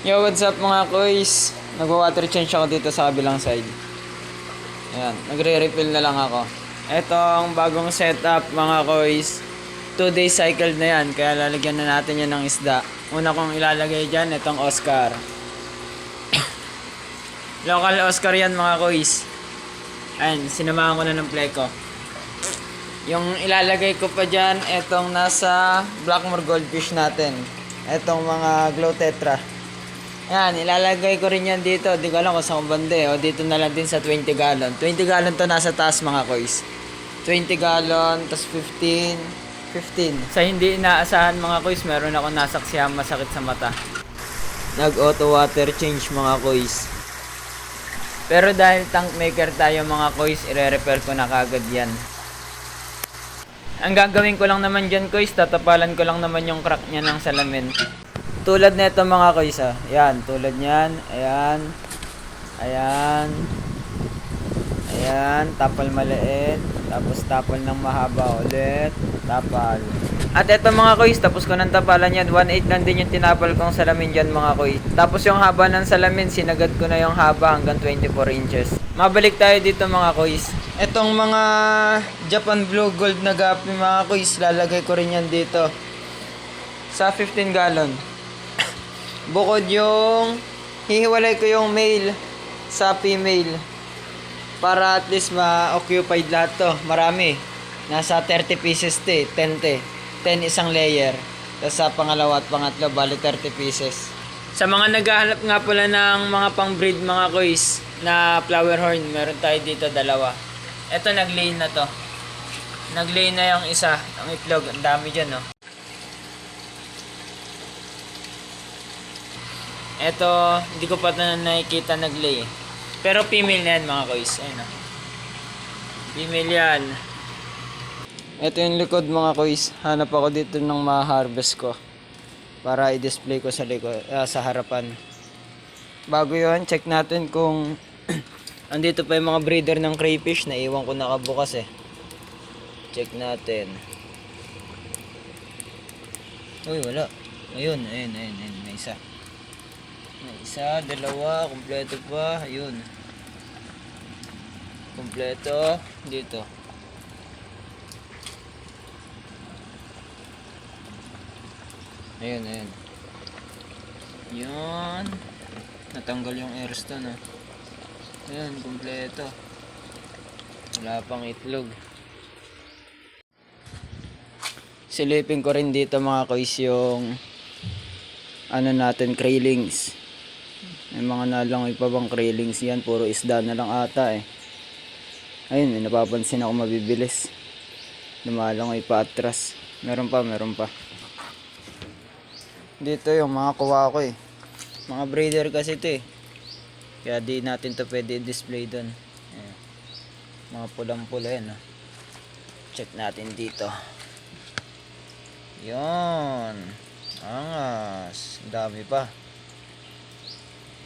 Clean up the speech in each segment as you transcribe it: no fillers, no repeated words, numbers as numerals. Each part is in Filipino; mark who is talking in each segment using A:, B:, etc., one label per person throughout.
A: Yo, what's up mga koys? Nagwa-water change ako dito sa kabilang side. Ayan, nagre-refill na lang ako. Ito ang bagong setup mga koys. 2-day cycle na yan, kaya lalagyan na natin yan ng isda. Una kong ilalagay dyan, itong Oscar. Local Oscar yan mga koys. Ayan, sinamahan ko na ng pleko. Yung ilalagay ko pa dyan, itong nasa Blackmore Goldfish natin. Itong mga Glow Tetra. Yan, ilalagay ko rin yan dito. Di ko alam kung saan bande. O, dito na lang din sa 20 gallon. 20 gallon to nasa taas mga koys. 20 gallon, tas 15. Sa hindi inaasahan mga koys, meron ako nasaksihan masakit sa mata. Nag-auto water change mga koys. Pero dahil tank maker tayo mga koys, ire-repair ko na kagad yan. Ang gagawin ko lang naman dyan koys, tatapalan ko lang naman yung crack niya ng salamin. Tulad nito mga koys, yan, tulad niyan, ayan, ayan, ayan, tapal maliit, tapos tapal ng mahaba ulit, tapal. At eto mga koys, tapos ko ng tapalan yan, 1/8 lang din yung tinapal kong salamin dyan mga koys. Tapos yung haba ng salamin, sinagad ko na yung haba hanggang 24 inches. Mabalik tayo dito mga koys. Etong mga Japan Blue Gold na gapi mga koys, lalagay ko rin yan dito. Sa 15 gallon. Bukod yung hihiwalay ko yung male sa female para at least ma-occupied lahat to. Marami. Nasa 30 pieces to 10 te. 10 isang layer. Tapos sa pangalawa at pangatlo, bali 30 pieces. Sa mga naghahanap nga pala ng mga pang-breed mga koys na flower horn, meron tayo dito dalawa. Ito nag-lay na to. Nag-lay na yung isa. Ang itlog, ang dami dyan no. Ito, hindi ko pa na nakikita nag-lay. Pero female na yan mga koys. Ayun o. Female yan. Ito yung likod mga koys. Hanap ako dito ng ma-harvest ko. Para i-display ko sa likod, sa harapan. Bago yun, check natin kung andito pa yung mga breeder ng crayfish. Naiwan ko nakabukas eh. Check natin. Uy, wala. Ayun. May isa. Isa, dalawa, kumpleto pa, ayun. Kumpleto, dito. Ayun. Yun. Natanggal yung airstone, ha. Ayun, kumpleto. Wala pang itlog. Silipin ko rin dito mga koys yung ano natin, kraylings. May mga nalangoy pa bang kraylings yan? Puro isda na lang ata eh. Ayun, may napapansin ako mabibilis. Lumalangoy pa atras. Meron pa. Dito yung mga kuha ko eh. Mga breeder kasi ito eh. Kaya di natin to pwede i-display doon. Ayan. Mga pulang-pula yan. Check natin dito. Yon. Angas. Dami pa.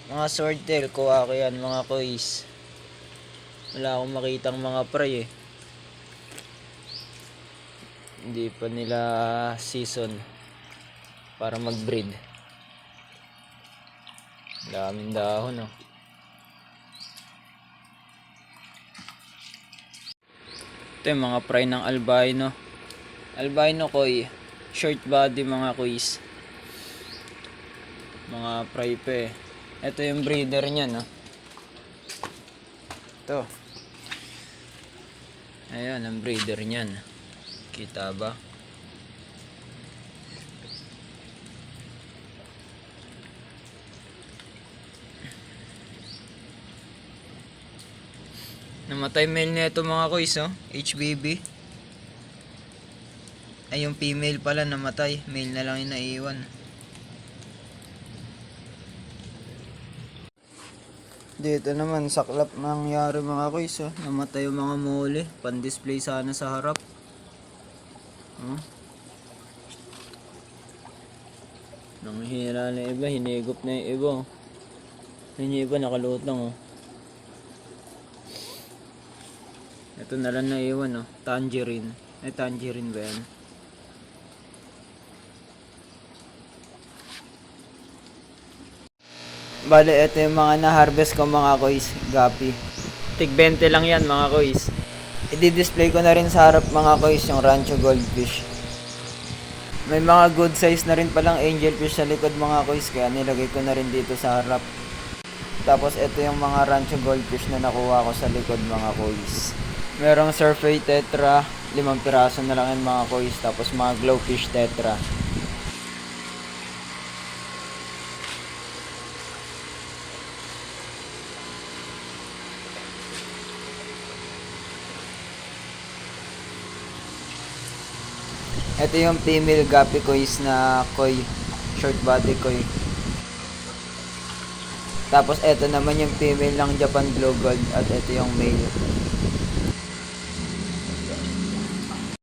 A: Mga swordtail, kuha ko yan mga koys. Wala akong makitang mga fry eh. Hindi pa nila season para mag-breed. Daming dahon oh. Ito yung mga fry ng albino. Albino koy. Short body mga koys. Mga fry pa eh. Ito yung breeder niya, no? Ito. Ayan, ang breeder niyan. Kita ba? Namatay male nito mga koys, oh. HBB. Ay, yung female pala namatay. Male na lang yung naiwan. Dito naman saklap nangyari mga koys, oh. Namatay yung mga mole, pan-display sana sa harap. Nanghihira na iba, hinigop na yung iba. Yung iba nakaluot lang oh. Ito na lang naiwan oh, tangerine. Ay tangerine ba yan? Bale, ito yung mga na-harvest ko mga kois, gapi. Tig 20 lang yan mga kois. I-display ko na rin sa harap mga kois yung Rancho Goldfish. May mga good size na rin palang angelfish sa likod mga kois, kaya nilagay ko na rin dito sa harap. Tapos ito yung mga Rancho Goldfish na nakuha ko sa likod mga kois. Merong Surfei Tetra, 5 piraso na lang yan mga kois. Tapos mga Glowfish Tetra. Ito yung female guppy kois na koi, short body koi. Tapos ito naman yung female ng Japan Blue Gold at ito yung male.